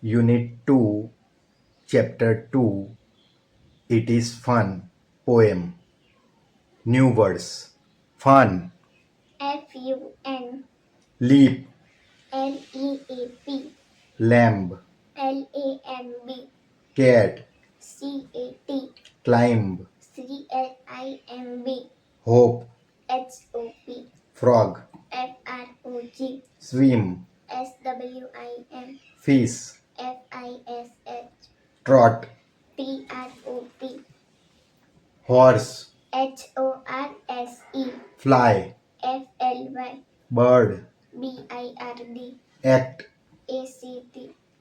Unit 2, Chapter 2, It is Fun, Poem. New words. Fun, Fun, leap, Leap, lamb, Lamb, cat, Cat, climb, Climb, hope, Hop, frog, Frog, swim, Swim, fish, Fish, trot, Trot, horse, Horse, fly, Fly, bird, Bird, act, Act,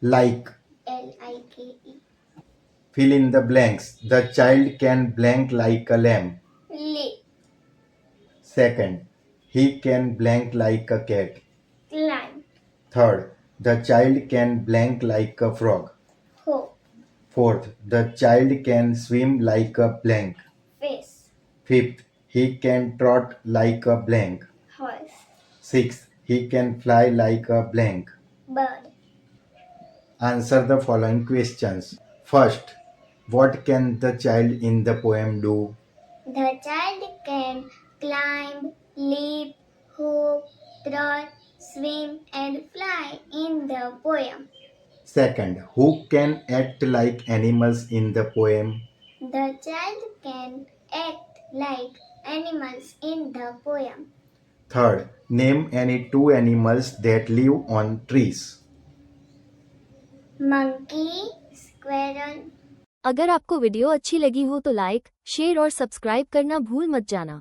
like. Like, Fill in the blanks. The child can blank like a lamb. Leap, Second, he can blank like a cat. Climb, Third, the child can blank like a frog. Hop, Fourth, the child can swim like a blank. Fish, Fifth, he can trot like a blank. Horse, Sixth, he can fly like a blank. Bird. Answer the following questions. First, what can the child in the poem do? The child can climb, leap, hop, trot, swim, and fly in the poem. Second, who can act like animals in the poem? The child can act like animals in the poem. Third, name any two animals that live on trees. Monkey, squirrel. अगर आपको video अच्छी लगी हो तो like, share और subscribe करना भूल मत जाना।